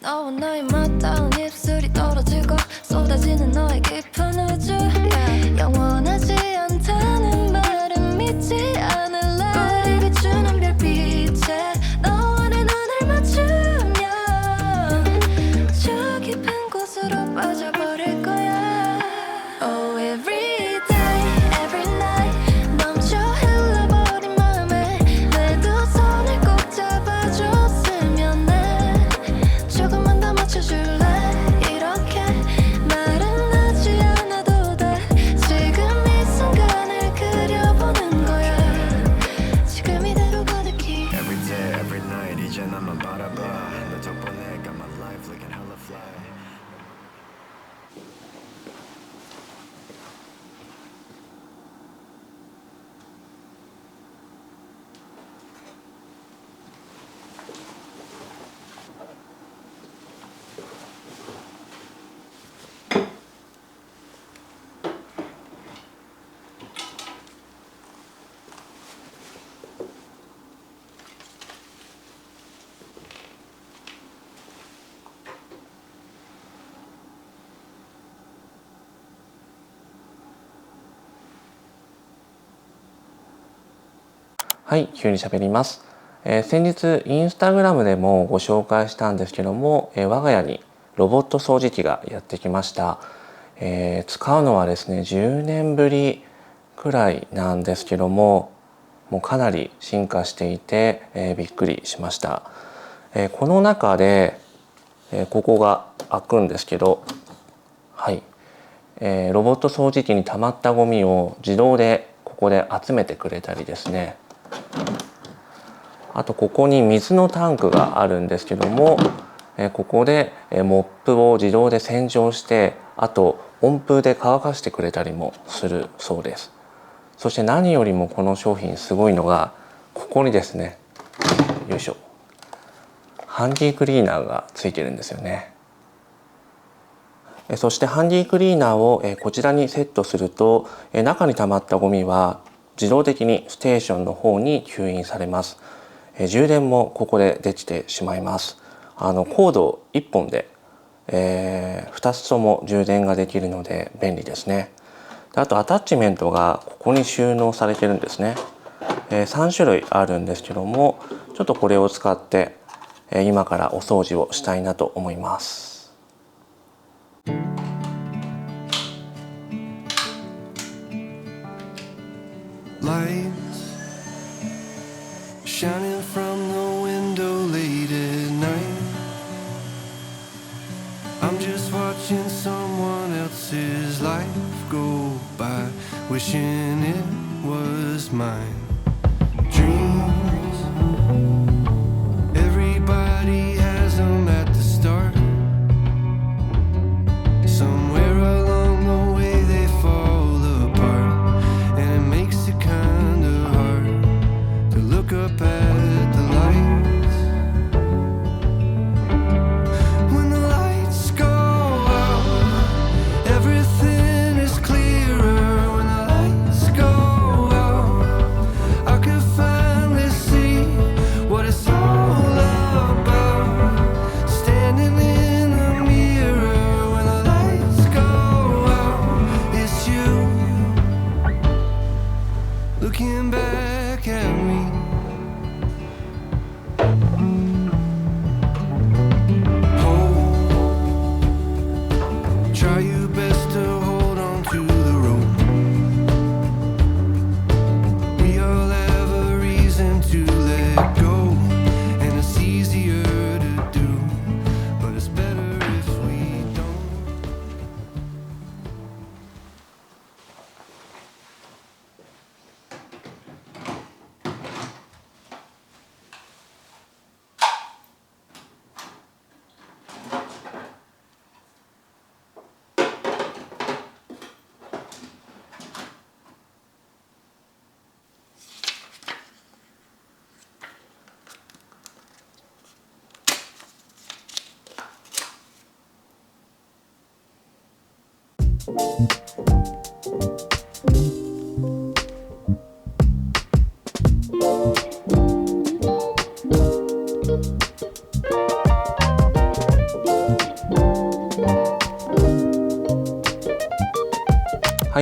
너와 너의 맞닿은 입술이 떨어지고 쏟아지는 너의 깊은 우주 영원하지 않다는 말은 믿지 않을래 우리 비추는 별빛에 너와 내 눈을 맞추면 저 깊은 곳으로 빠져버릴 거야 Oh every day, every night 넘쳐 흘러버린 마음에 내 두 손을 꼭 잡아줬으면 해 조금만 더 맞춰줄래 이렇게 말은 하지 않아도 돼 지금 이 순간을 그려보는 거야 지금 이대로 가득히 Every day, every night 이제 나만 바라봐 너 덕분에 got my life looking hella flyはい、急に喋ります。先日インスタグラムでもご紹介したんですけども、我が家にロボット掃除機がやってきました。使うのはですね、10年ぶりくらいなんですけども、もうかなり進化していて、びっくりしました。この中で、ここが開くんですけど、はい、ロボット掃除機に溜まったゴミを自動でここで集めてくれたりですね、あとここに水のタンクがあるんですけども、ここでモップを自動で洗浄して、あと温風で乾かしてくれたりもするそうです。そして何よりもこの商品すごいのが、ここにですね、よいしょ、ハンディクリーナーがついてるんですよね。そしてハンディクリーナーをこちらにセットすると、中に溜まったゴミは自動的にステーションの方に吸引されます。充電もここでできてしまいます。コード1本で、2つとも充電ができるので便利ですね。あとアタッチメントがここに収納されてるんですね。3種類あるんですけども、ちょっとこれを使って今からお掃除をしたいなと思います。Lights shining from the window late at night I'm just watching someone else's life go by Wishing it was mine Dreams Everybody has them at the start Somewhere along the way they fall apart And it makes it kinda hard To look up at the lights When the lights go out Everything is clearer When the lights go out I can finally see What it's all about Standing in the mirror When the lights go out It's you Looking back at me Try your best to hold on to the rope We all have a reason to let go And it's easier to do But it's better if we don't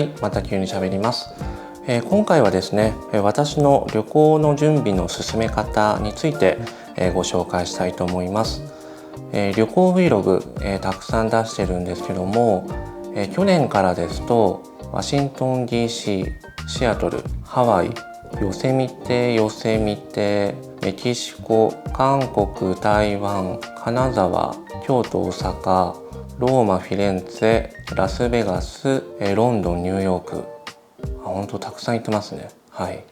はい、また急に喋ります。今回はですね、私の旅行の準備の進め方についてご紹介したいと思います。旅行 Vlog、たくさん出してるんですけども、去年からですとワシントン DC、シアトル、ハワイ、ヨセミテ、メキシコ、韓国、台湾、金沢、京都、大阪、ローマ、フィレンツェ、ラスベガス、ロンドン、ニューヨーク、本当たくさん行ってますね。はい。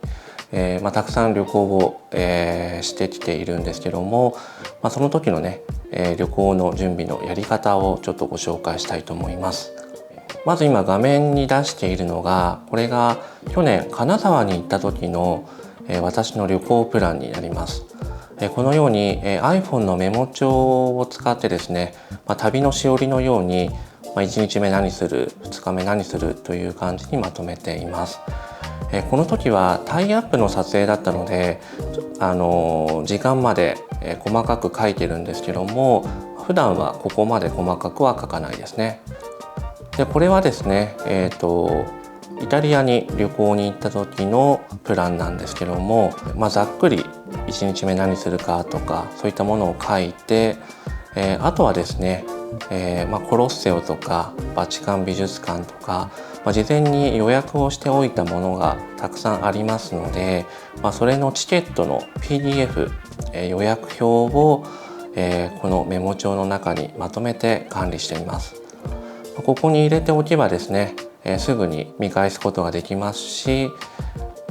たくさん旅行を、してきているんですけども、その時のね、旅行の準備のやり方をちょっとご紹介したいと思います。まず今画面に出しているのが、これが去年金沢に行った時の、私の旅行プランになります。このように iPhone のメモ帳を使ってですね、旅のしおりのように1日目何する、2日目何するという感じにまとめています。この時はタイアップの撮影だったので、時間まで細かく書いてるんですけども、普段はここまで細かくは書かないですね。でこれはですね、イタリアに旅行に行った時のプランなんですけども、ざっくり1日目何するかとかそういったものを書いて、あとはですね、コロッセオとかバチカン美術館とか、事前に予約をしておいたものがたくさんありますので、それのチケットの PDF、予約表を、このメモ帳の中にまとめて管理しています。ここに入れておけばですね、すぐに見返すことができますし、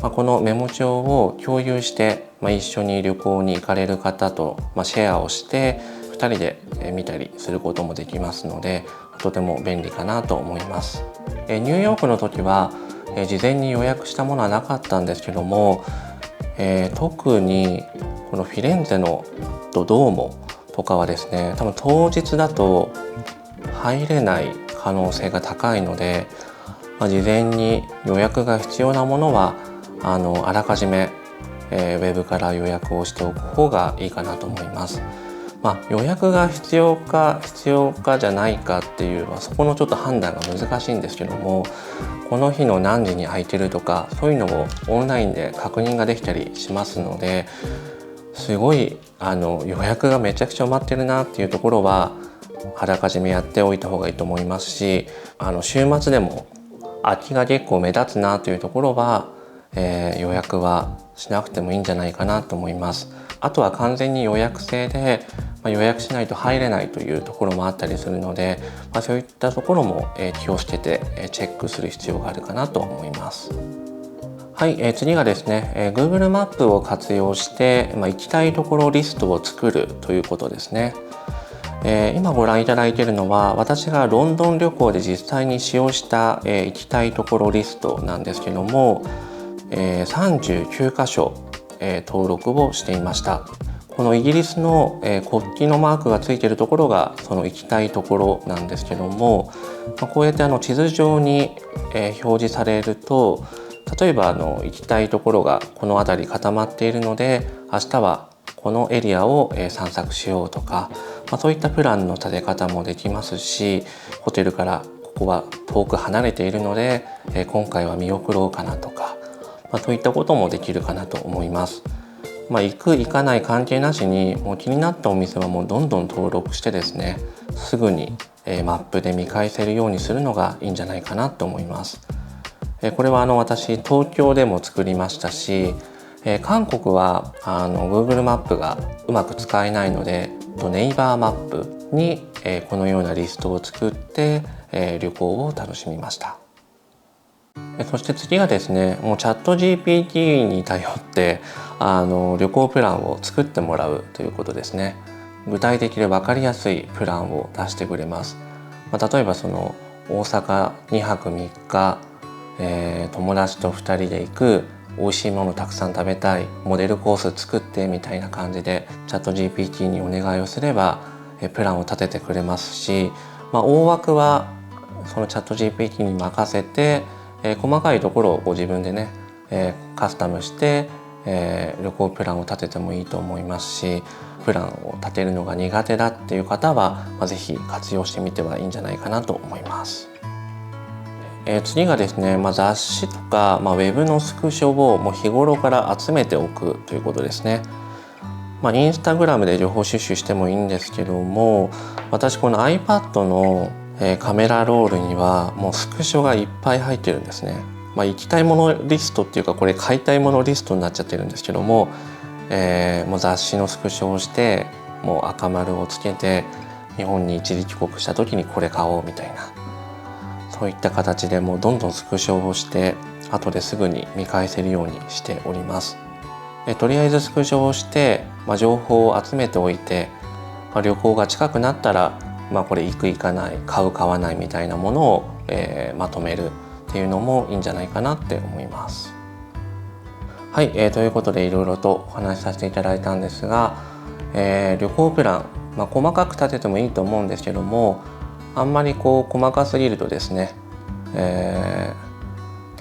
このメモ帳を共有して、一緒に旅行に行かれる方と、シェアをして2人で見たりすることもできますので、とても便利かなと思います。ニューヨークの時は事前に予約したものはなかったんですけども、特にこのフィレンツェのドーモとかはですね、多分当日だと入れない可能性が高いので、事前に予約が必要なものはあらかじめ、ウェブから予約をしておく方がいいかなと思います。予約が必要かじゃないかっていうのはそこのちょっと判断が難しいんですけども、この日の何時に空いてるとかそういうのをオンラインで確認ができたりしますので、すごい予約がめちゃくちゃ埋まってるなっていうところはあらかじめやっておいた方がいいと思いますし、週末でも空きが結構目立つなというところは、予約はしなくてもいいんじゃないかなと思います。あとは完全に予約制で、予約しないと入れないというところもあったりするので、そういったところも気をつけてチェックする必要があるかなと思います。はい、次がですね、Google マップを活用して、行きたいところリストを作るということですね。今ご覧いただいているのは私がロンドン旅行で実際に使用した、行きたいところリストなんですけども、39カ所、登録をしていました。このイギリスの、国旗のマークがついているところがその行きたいところなんですけども、こうやって地図上に、表示されると、例えば行きたいところがこの辺り固まっているので明日はこのエリアを散策しようとか、そういったプランの立て方もできますし、ホテルからここは遠く離れているので今回は見送ろうかなとか、そういったこともできるかなと思います。行く行かない関係なしに、もう気になったお店はもうどんどん登録してですね、すぐにマップで見返せるようにするのがいいんじゃないかなと思います。これは私東京でも作りましたし、韓国はGoogle マップがうまく使えないのでネイバーマップに、このようなリストを作って、旅行を楽しみました。そして次がですね、もうチャット GPT に頼って旅行プランを作ってもらうということですね。具体的で分かりやすいプランを出してくれます。例えば大阪2泊3日、友達と2人で行く、美味しいものたくさん食べたい、モデルコース作ってみたいな感じでチャット GPT にお願いをすればプランを立ててくれますし、大枠はそのチャット GPT に任せて、細かいところをご自分でね、カスタムして、旅行プランを立ててもいいと思いますし、プランを立てるのが苦手だっていう方は、ぜひ活用してみてはいいんじゃないかなと思います。次がですね、雑誌とか、ウェブのスクショをもう日頃から集めておくということですね。インスタグラムで情報収集してもいいんですけども、私この iPad のカメラロールにはもうスクショがいっぱい入ってるんですね。行きたいものリストっていうか、これ買いたいものリストになっちゃってるんですけども、もう雑誌のスクショをして、もう赤丸をつけて日本に一時帰国した時にこれ買おうみたいな、そういった形でもうどんどんスクショをして後ですぐに見返せるようにしております。とりあえずスクショをして、情報を集めておいて、旅行が近くなったら、これ行く行かない、買う買わないみたいなものを、まとめるっていうのもいいんじゃないかなって思います。はい、ということでいろいろとお話しさせていただいたんですが、旅行プラン、細かく立ててもいいと思うんですけども、あんまり細かすぎるとですね、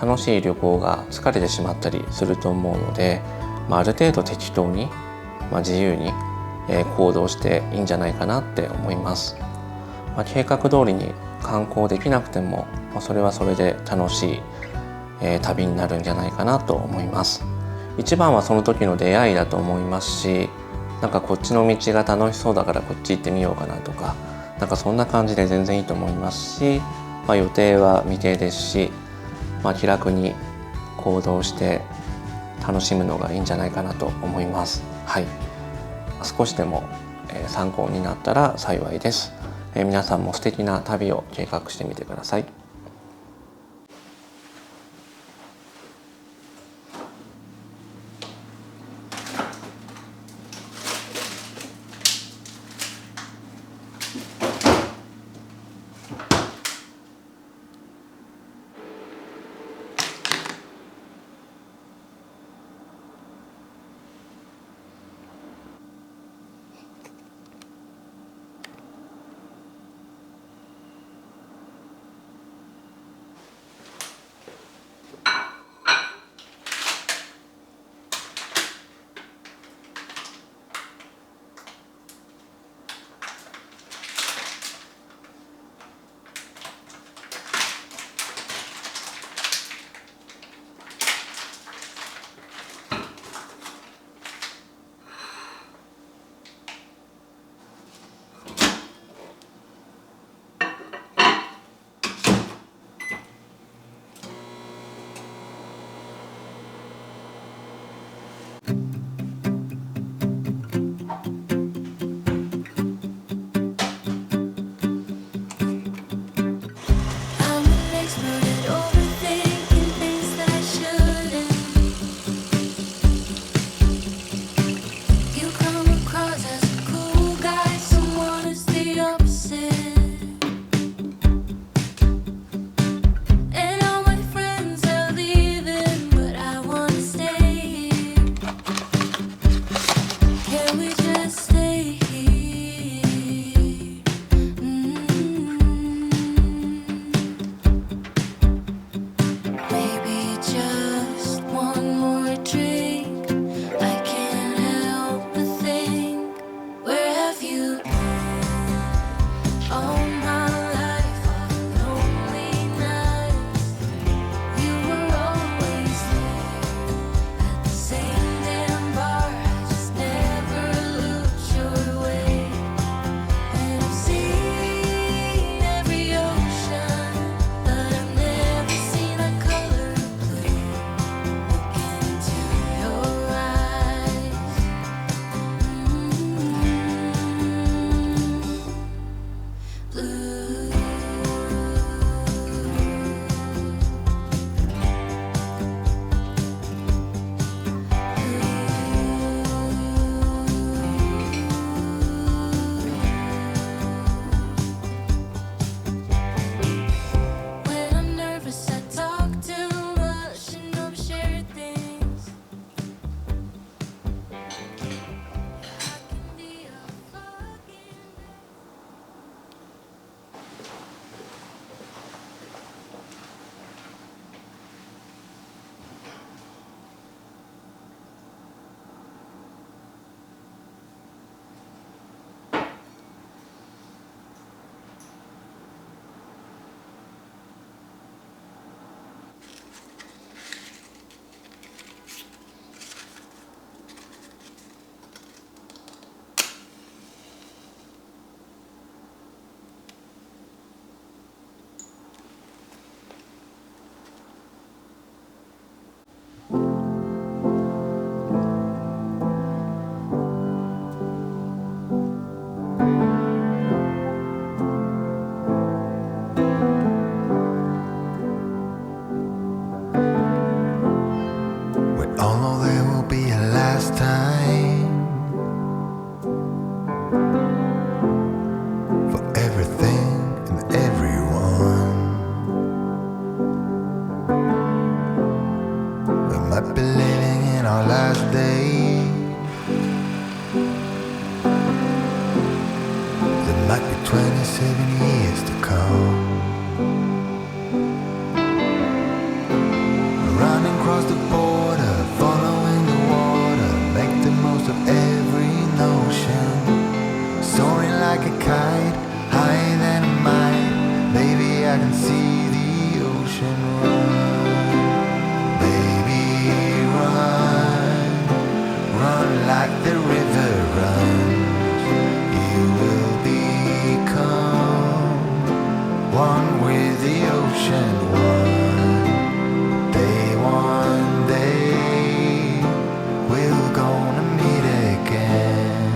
楽しい旅行が疲れてしまったりすると思うので、ある程度適当に、自由に、行動していいんじゃないかなって思います。計画通りに観光できなくても、それはそれで楽しい、旅になるんじゃないかなと思います。一番はその時の出会いだと思いますし、こっちの道が楽しそうだからこっち行ってみようかなとか、そんな感じで全然いいと思いますし、予定は未定ですし、気楽に行動して楽しむのがいいんじゃないかなと思います。はい、少しでも参考になったら幸いです。皆さんも素敵な旅を計画してみてください。7 years to come. Running across the border, following the water, make the most of every notion. Soaring like a kite, higher than a mile. Baby, I can see the ocean run. Baby, run, run like the river runs. You will become one with the ocean. One day we're gonna meet again.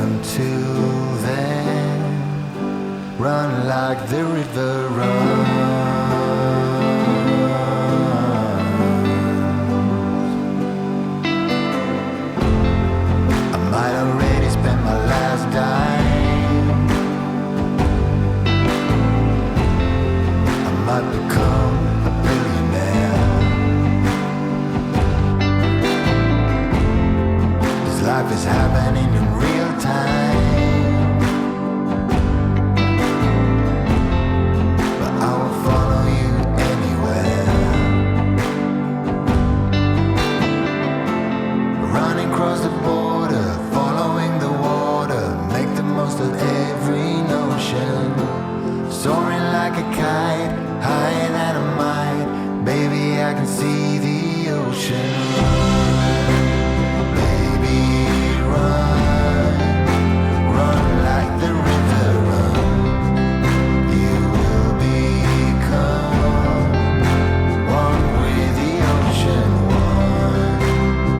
Until then, run like the river runs.